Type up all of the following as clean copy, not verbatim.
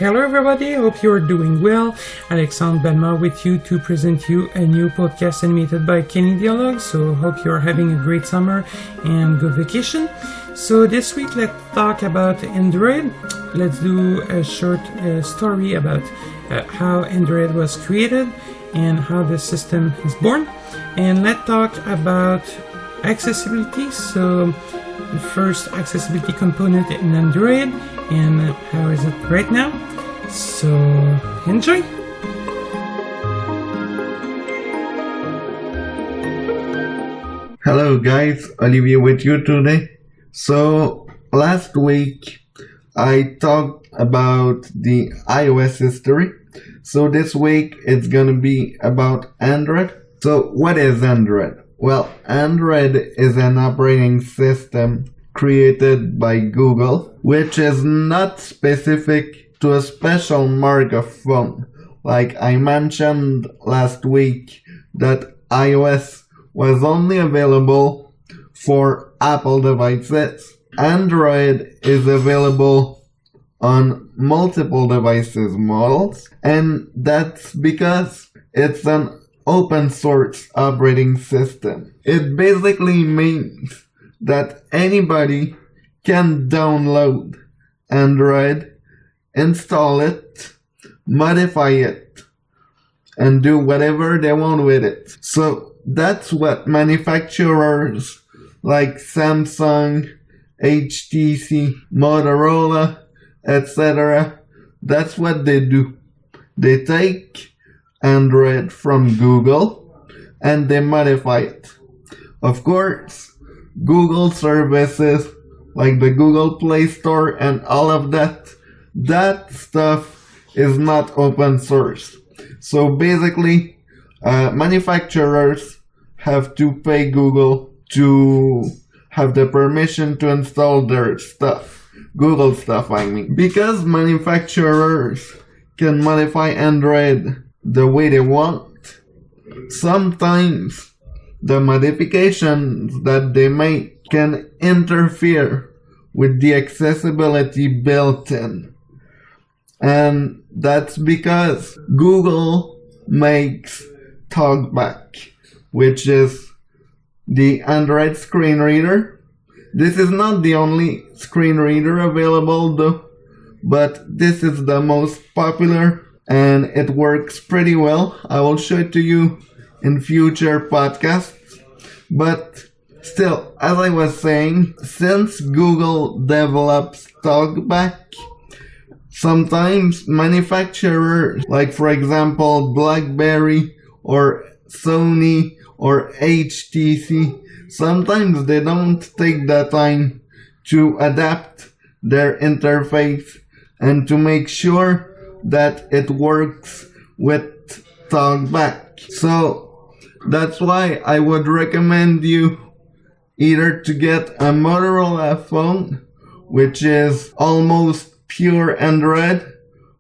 Hello everybody, hope you're doing well. Alexandre Balma with you to present you a new podcast animated by Kenny Dialogue. So hope you're having a great summer and good vacation. So this week let's talk about Android. Let's do a short story about how Android was created and how the system is born. And let's talk about accessibility. So the first accessibility component in Android and how is it right now. So enjoy! Hello guys, Olivier with you today. So last week I talked about the iOS history. So this week it's gonna be about Android. So what is Android? Well, Android is an operating system created by Google, which is not specific to a special mark of phone. Like I mentioned last week that iOS was only available for Apple devices. Android is available on multiple devices models, and that's because it's an open source operating system. It basically means that anybody can download Android, install it, modify it, and do whatever they want with it. So that's what manufacturers like Samsung, HTC, Motorola, etc., that's what they do. They take Android from Google and they modify it. Of course, Google services like the Google Play Store and all of that stuff is not open source. So basically, manufacturers have to pay Google to have the permission to install their stuff. Google stuff, I mean. Because manufacturers can modify Android the way they want, sometimes the modifications that they make can interfere with the accessibility built in. And that's because Google makes TalkBack, which is the Android screen reader. This is not the only screen reader available though, but this is the most popular and it works pretty well. I will show it to you in future podcasts. But still, as I was saying, since Google develops TalkBack, sometimes manufacturers, like for example BlackBerry or Sony or HTC, sometimes they don't take the time to adapt their interface and to make sure that it works with TalkBack. So that's why I would recommend you either to get a Motorola phone, which is almost pure Android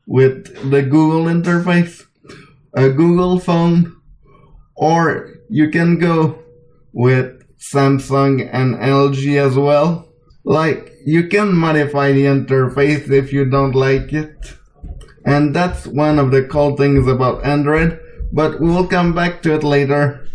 with the Google interface, a Google phone, or you can go with Samsung and LG as well. Like, you can modify the interface if you don't like it. And that's one of the cool things about Android, but we will come back to it later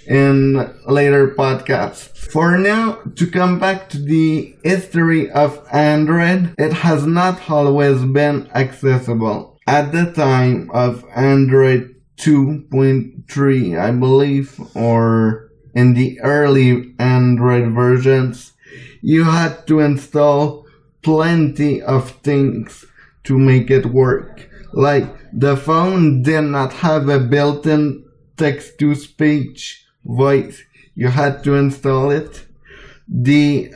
in later podcasts. For now, to come back to the history of Android, it has not always been accessible. At the time of Android 2.3, I believe, or in the early Android versions, you had to install plenty of things to make it work. Like, the phone did not have a built-in text-to-speech voice. You had to install it. The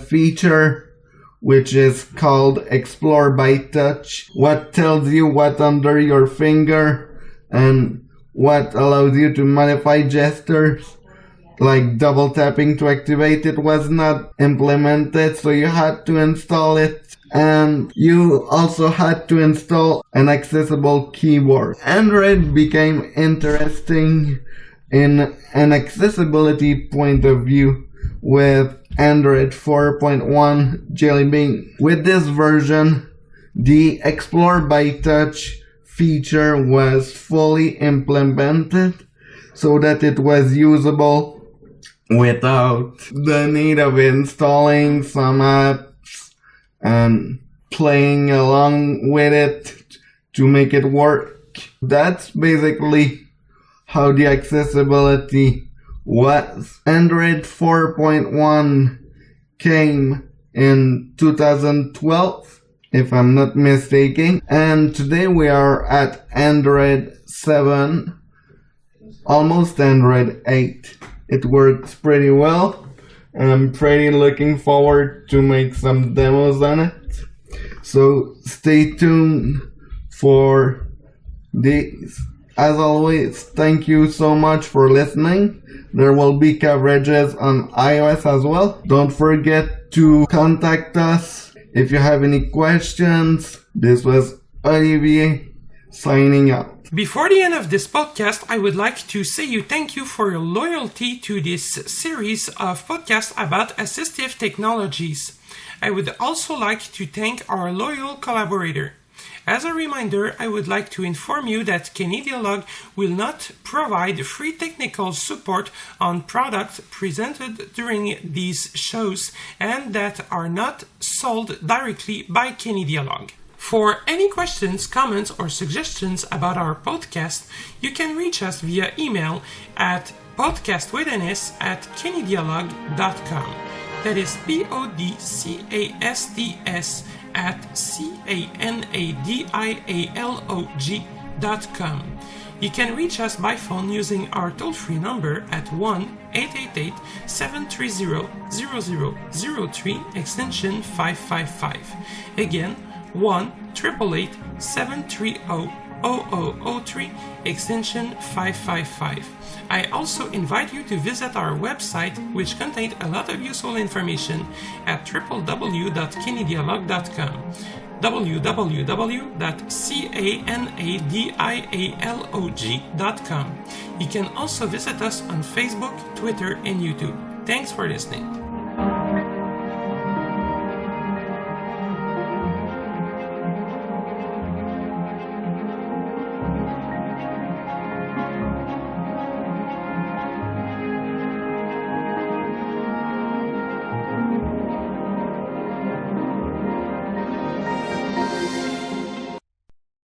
feature, which is called Explore by Touch, what tells you what under your finger and what allows you to modify gestures, like double tapping to activate it, was not implemented, so you had to install it. And you also had to install an accessible keyboard. Android became interesting in an accessibility point of view with Android 4.1 Jelly Bean. With this version, the Explore by Touch feature was fully implemented so that it was usable without the need of installing some apps and playing along with it to make it work. That's basically how the accessibility was. Android 4.1 came in 2012, if I'm not mistaken, and today we are at Android 7, almost Android 8. It works pretty well. I'm pretty looking forward to make some demos on it. So stay tuned for these. As always, thank you so much for listening. There will be coverages on iOS as well. Don't forget to contact us if you have any questions. This was Olivier signing out. Before the end of this podcast, I would like to say thank you for your loyalty to this series of podcasts about assistive technologies. I would also like to thank our loyal collaborator. As a reminder, I would like to inform you that Canadialog will not provide free technical support on products presented during these shows and that are not sold directly by Canadialog. For any questions, comments, or suggestions about our podcast, you can reach us via email at podcastwithns@canadialog.com. That is PODCASTS at CANADIALOG.com. You can reach us by phone using our toll-free number at 1-888-730-0003 extension 555. Again, 1-888-730-0003 extension 555. I also invite you to visit our website, which contains a lot of useful information at www.canadialog.com, www.canadialog.com. You can also visit us on Facebook, Twitter, and YouTube. Thanks for listening.